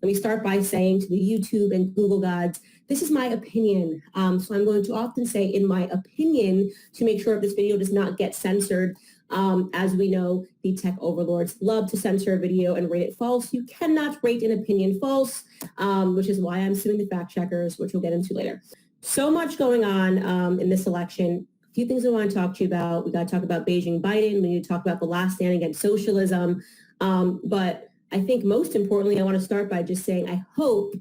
let me start by saying to the YouTube and Google gods, this is my opinion. So I'm going to often say in my opinion to make sure this video does not get censored. As we know, the tech overlords love to censor a video and rate it false. You cannot rate an opinion false, which is why I'm suing the fact checkers, which we'll get into later. So much going on in this election. A few things I want to talk to you about. We got to talk about Beijing, Biden. We need to talk about the last stand against socialism. But I think most importantly, I want to start by just saying I hope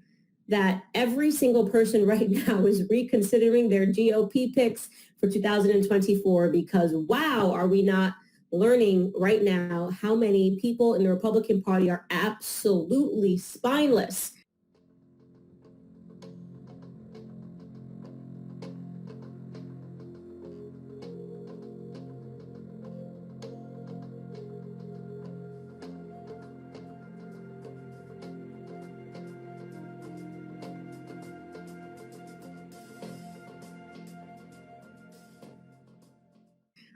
that every single person right now is reconsidering their GOP picks for 2024 because, wow, are we not learning right now how many people in the Republican Party are absolutely spineless.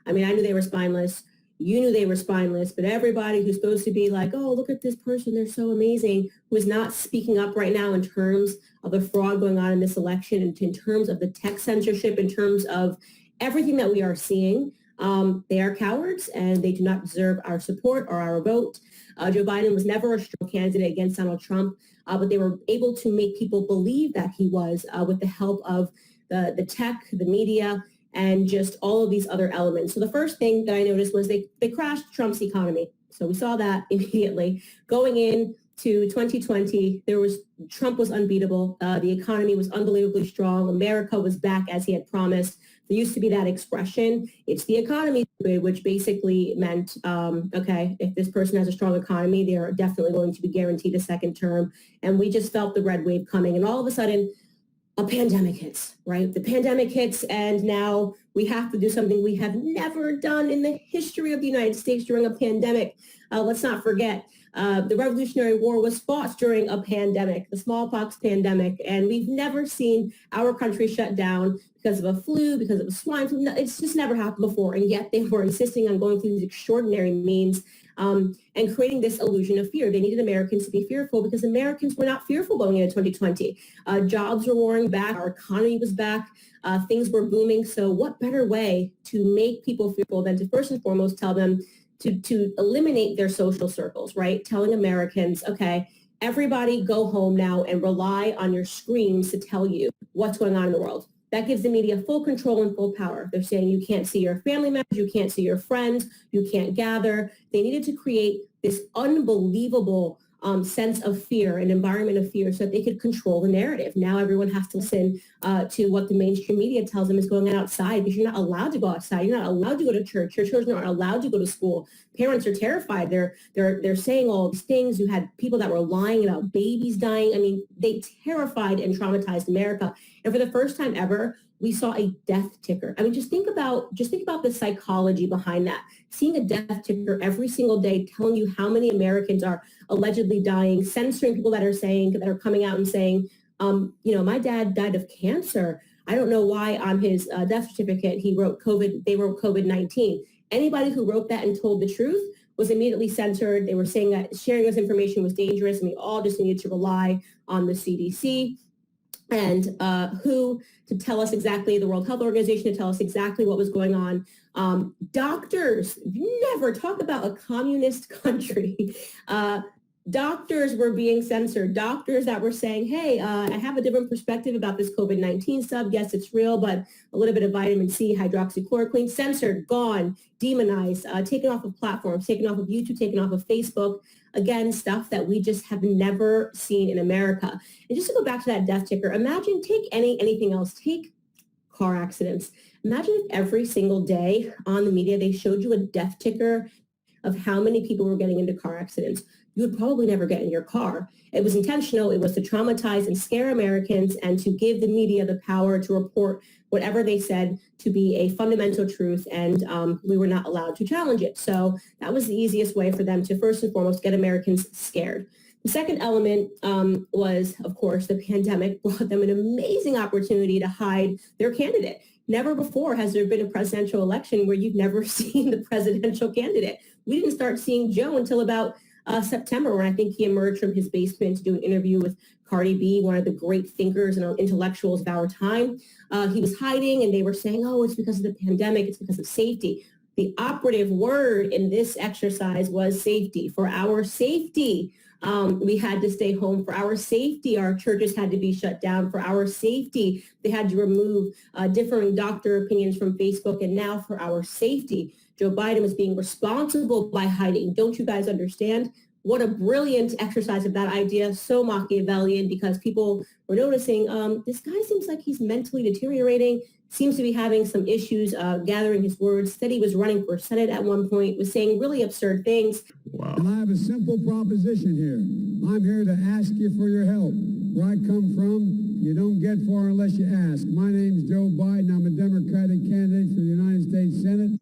I mean, I knew they were spineless. You knew they were spineless, but everybody who's supposed to be like, oh, look at this person, they're so amazing, who is not speaking up right now in terms of the fraud going on in this election, and in terms of the tech censorship, in terms of everything that we are seeing, they are cowards and they do not deserve our support or our vote. Joe Biden was never a strong candidate against Donald Trump, but they were able to make people believe that he was with the help of the tech, the media, and just all of these other elements. So the first thing that I noticed was they crashed Trump's economy. So we saw that immediately. Going into 2020, Trump was unbeatable. The economy was unbelievably strong. America was back as he had promised. There used to be that expression, it's the economy, which basically meant, okay, if this person has a strong economy, they are definitely going to be guaranteed a second term. And we just felt the red wave coming. And all of a sudden, a pandemic hits, right? The pandemic hits, and now we have to do something we have never done in the history of the United States during a pandemic. Let's not forget, the Revolutionary War was fought during a pandemic, the smallpox pandemic, and we've never seen our country shut down because of a flu, because of a swine flu. It's just never happened before, and yet they were insisting on going through these extraordinary means and creating this illusion of fear. They needed Americans to be fearful because Americans were not fearful going into 2020. Jobs were roaring back. Our economy was back. Things were booming. So what better way to make people fearful than to first and foremost tell them to eliminate their social circles, right? Telling Americans, okay, everybody go home now and rely on your screens to tell you what's going on in the world. That gives the media full control and full power. They're saying you can't see your family members, you can't see your friends, you can't gather. They needed to create this unbelievable sense of fear, an environment of fear, so that they could control the narrative. Now everyone has to listen to what the mainstream media tells them is going on outside, because you're not allowed to go outside. You're not allowed to go to church. Your children aren't allowed to go to school. Parents are terrified. They're saying all these things. You had people that were lying about babies dying. I mean, they terrified and traumatized America. And for the first time ever, we saw a death ticker. I mean, just think about the psychology behind that. Seeing a death ticker every single day telling you how many Americans are allegedly dying, censoring people that are coming out and saying, my dad died of cancer. I don't know why on his death certificate they wrote COVID-19. Anybody who wrote that and told the truth was immediately censored. They were saying that sharing this information was dangerous, and we all just needed to rely on the CDC and WHO to tell us exactly, the World Health Organization to tell us exactly what was going on. Doctors, never talk about a communist country. Doctors were being censored. Doctors that were saying, hey, I have a different perspective about this COVID-19 stuff. Yes, it's real, but a little bit of vitamin C, hydroxychloroquine, censored, gone, demonized, taken off of platforms, taken off of YouTube, taken off of Facebook. Again, stuff that we just have never seen in America. And just to go back to that death ticker, imagine, take anything else, take car accidents. Imagine if every single day on the media they showed you a death ticker of how many people were getting into car accidents. You would probably never get in your car. It was intentional. It was to traumatize and scare Americans and to give the media the power to report whatever they said to be a fundamental truth, and we were not allowed to challenge it. So that was the easiest way for them to first and foremost get Americans scared. The second element was, of course, the pandemic brought them an amazing opportunity to hide their candidate. Never before has there been a presidential election where you've never seen the presidential candidate. We didn't start seeing Joe until about September, when I think he emerged from his basement to do an interview with Cardi B, one of the great thinkers and intellectuals of our time. He was hiding, and they were saying, oh, it's because of the pandemic, it's because of safety. The operative word in this exercise was safety. For our safety, we had to stay home. For our safety, our churches had to be shut down. For our safety, they had to remove differing doctor opinions from Facebook. And now for our safety, Joe Biden was being responsible by hiding. Don't you guys understand? What a brilliant exercise of that idea. So Machiavellian, because people were noticing this guy seems like he's mentally deteriorating, seems to be having some issues gathering his words, said he was running for Senate at one point, was saying really absurd things. Wow. And I have a simple proposition here. I'm here to ask you for your help. Where I come from, you don't get far unless you ask. My name's Joe Biden. I'm a Democratic candidate for the United States Senate.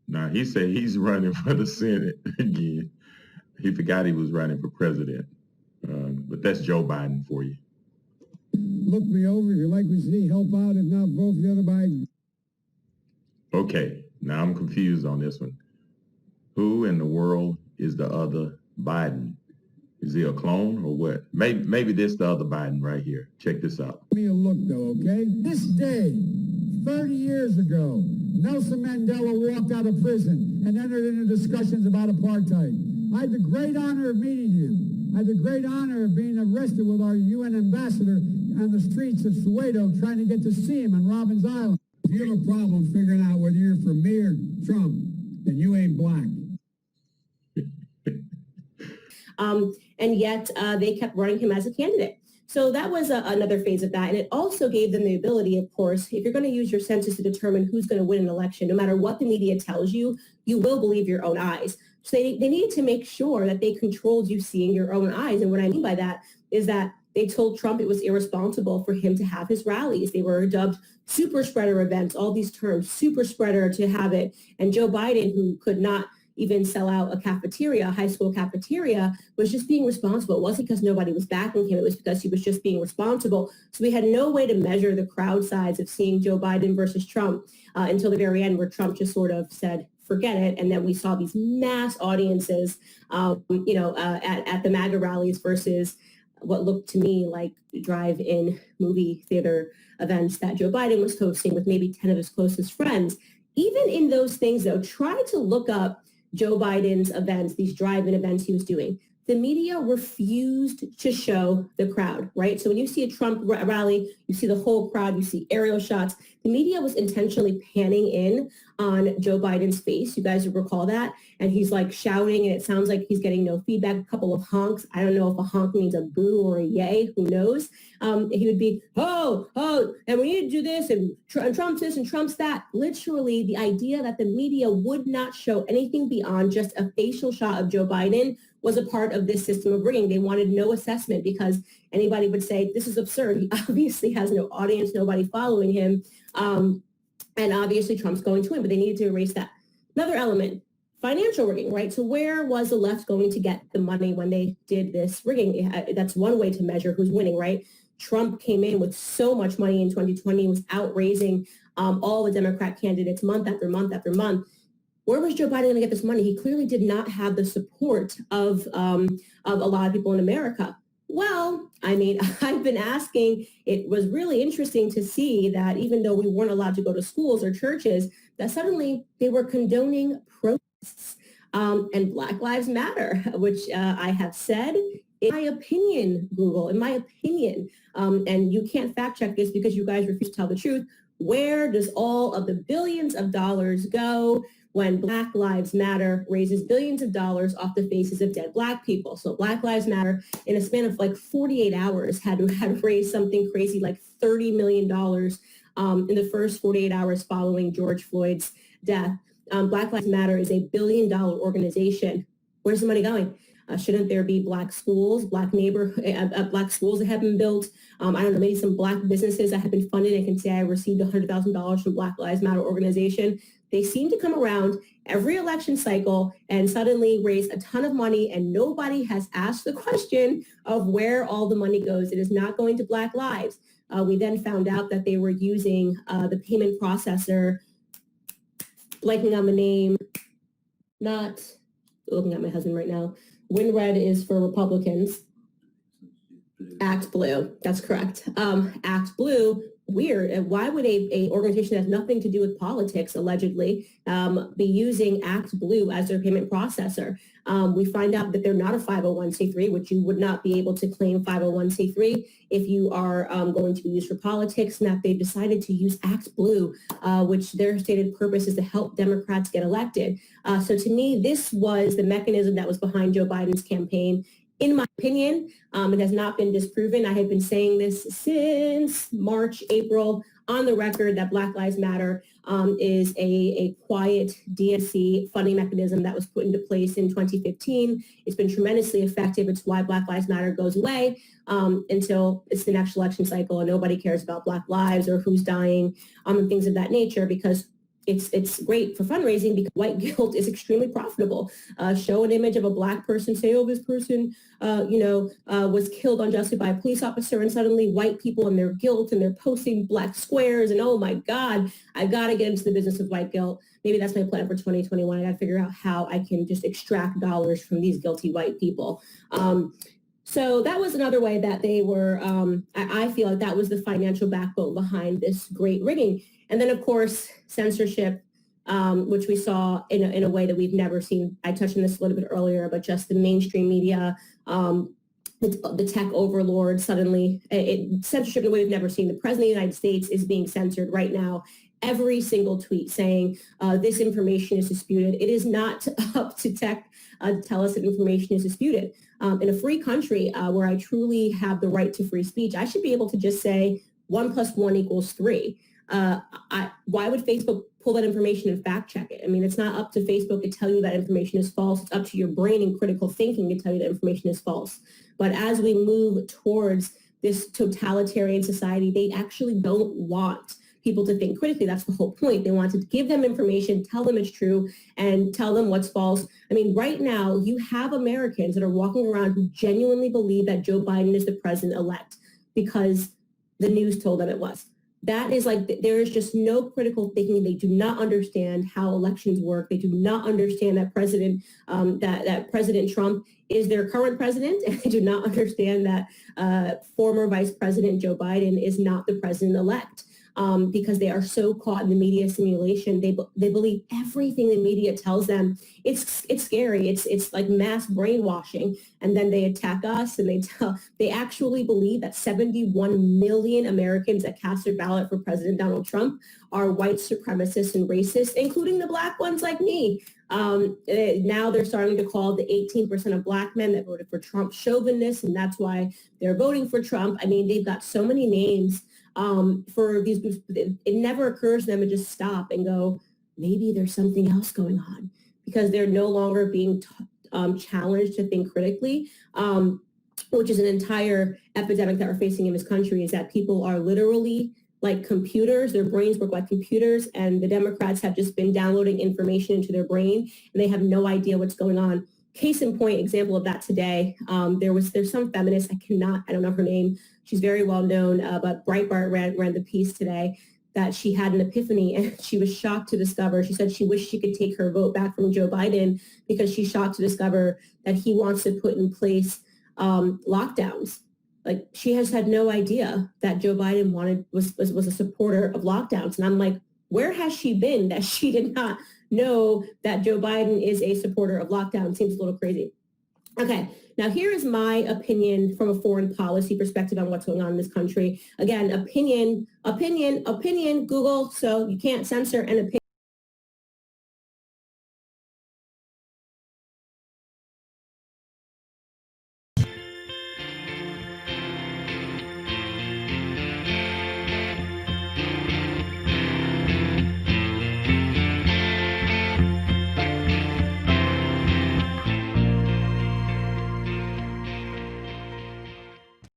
Now, he said he's running for the Senate again. He forgot he was running for president. But that's Joe Biden for you. Look me over. If you like what you see, help out. If not, vote for the other Biden. Okay, now I'm confused on this one. Who in the world is the other Biden? Is he a clone or what? Maybe this the other Biden right here. Check this out. Give me a look, though, okay? This day, 30 years ago, Nelson Mandela walked out of prison and entered into discussions about apartheid. I had the great honor of meeting him. I had the great honor of being arrested with our UN ambassador on the streets of Soweto trying to get to see him on Robbins Island. If you have a problem figuring out whether you're for me or Trump, then you ain't black. And yet they kept running him as a candidate. So that was another phase of that. And it also gave them the ability, of course, if you're going to use your census to determine who's going to win an election, no matter what the media tells you, you will believe your own eyes. So they needed to make sure that they controlled you seeing your own eyes. And what I mean by that is that they told Trump it was irresponsible for him to have his rallies. They were dubbed super spreader events, all these terms, super spreader to have it. And Joe Biden, who could not even sell out a cafeteria, a high school cafeteria, was just being responsible. It wasn't because nobody was backing him. It was because he was just being responsible. So we had no way to measure the crowd size of seeing Joe Biden versus Trump until the very end, where Trump just sort of said, forget it. And then we saw these mass audiences, at the MAGA rallies versus what looked to me like drive-in movie theater events that Joe Biden was hosting with maybe 10 of his closest friends. Even in those things, though, try to look up Joe Biden's events, these drive-in events he was doing. The media refused to show the crowd, right? So when you see a Trump rally, you see the whole crowd, you see aerial shots. The media was intentionally panning in on Joe Biden's face. You guys recall that? And he's like shouting, and it sounds like he's getting no feedback, a couple of honks. I don't know if a honk means a boo or a yay, who knows? He would be, oh, and we need to do this, and Trump's this, and Trump's that. Literally, the idea that the media would not show anything beyond just a facial shot of Joe Biden was a part of this system of rigging. They wanted no assessment because anybody would say, this is absurd. He obviously has no audience, nobody following him. And obviously Trump's going to win, but they needed to erase that. Another element, financial rigging, right? So where was the left going to get the money when they did this rigging? That's one way to measure who's winning, right? Trump came in with so much money in 2020, was outraising all the Democrat candidates month after month after month. Where was Joe Biden going to get this money? He clearly did not have the support of a lot of people in America. Well, I mean, I've been asking, it was really interesting to see that even though we weren't allowed to go to schools or churches, that suddenly they were condoning protests and Black Lives Matter, which I have said, in my opinion, Google, in my opinion, and you can't fact check this because you guys refuse to tell the truth, where does all of the billions of dollars go when Black Lives Matter raises billions of dollars off the faces of dead Black people? So Black Lives Matter, in a span of like 48 hours, had raised something crazy like $30 million in the first 48 hours following George Floyd's death. Black Lives Matter is a $1 billion organization. Where's the money going? Shouldn't there be Black schools, Black schools that have been built? I don't know, maybe some Black businesses that have been funded and can say I received $100,000 from Black Lives Matter organization. They seem to come around every election cycle and suddenly raise a ton of money, and nobody has asked the question of where all the money goes. It is not going to Black lives. We then found out that they were using the payment processor, blanking on the name, not looking at my husband right now. WinRed is for Republicans. Act Blue, that's correct. Act Blue, weird. Why would a organization that has nothing to do with politics, allegedly, be using Act Blue as their payment processor? We find out that they're not a 501c3, which you would not be able to claim 501c3 if you are going to be used for politics, and that they decided to use Act Blue, which their stated purpose is to help Democrats get elected. So to me, this was the mechanism that was behind Joe Biden's campaign. In my opinion, it has not been disproven. I have been saying this since March, April, on the record that Black Lives Matter is a quiet DNC funding mechanism that was put into place in 2015. It's been tremendously effective. It's why Black Lives Matter goes away until it's the next election cycle and nobody cares about Black lives or who's dying and things of that nature, because it's great for fundraising because white guilt is extremely profitable. Show an image of a Black person, say, oh, this person, was killed unjustly by a police officer, and suddenly white people and their guilt, and they're posting Black squares, and oh my God, I got to get into the business of white guilt. Maybe that's my plan for 2021. I got to figure out how I can just extract dollars from these guilty white people. So that was another way that they were, I feel like that was the financial backbone behind this great rigging. And then, of course, censorship, which we saw in a way that we've never seen. I touched on this a little bit earlier, but just the mainstream media, the tech overlord, suddenly, censorship in a way we've never seen. The President of the United States is being censored right now. Every single tweet saying this information is disputed. It is not up to tech to tell us that information is disputed. In a free country where I truly have the right to free speech, I should be able to just say 1 + 1 = 3. Why would Facebook pull that information and fact check it? I mean, it's not up to Facebook to tell you that information is false. It's up to your brain and critical thinking to tell you that information is false. But as we move towards this totalitarian society, they actually don't want people to think critically. That's the whole point. They want to give them information, tell them it's true, and tell them what's false. I mean, right now, you have Americans that are walking around who genuinely believe that Joe Biden is the president-elect because the news told them it was. That is like, there is just no critical thinking. They do not understand how elections work. They do not understand that that President Trump is their current president, and they do not understand that former Vice President Joe Biden is not the president-elect. Because they are so caught in the media simulation. They believe everything the media tells them. It's scary. It's like mass brainwashing. And then they attack us, and they actually believe that 71 million Americans that cast their ballot for President Donald Trump are white supremacists and racists, including the Black ones like me. Now they're starting to call the 18% of Black men that voted for Trump chauvinists, and that's why they're voting for Trump. I mean, they've got so many names for these groups. It never occurs to them to just stop and go, maybe there's something else going on, because they're no longer being challenged to think critically, which is an entire epidemic that we're facing in this country, is that people are literally like computers. Their brains work like computers, and the Democrats have just been downloading information into their brain, and they have no idea what's going on. Case in point, example of that today, there's some feminist, I don't know her name. She's very well known, but Breitbart ran the piece today that she had an epiphany, and she was shocked to discover, she said she wished she could take her vote back from Joe Biden because she's shocked to discover that he wants to put in place lockdowns. Like, she has had no idea that Joe Biden was a supporter of lockdowns. And I'm like, where has she been that she did not know that Joe Biden is a supporter of lockdown? Seems a little crazy. Okay, now here is my opinion from a foreign policy perspective on what's going on in this country. Again, opinion, Google, so you can't censor an opinion.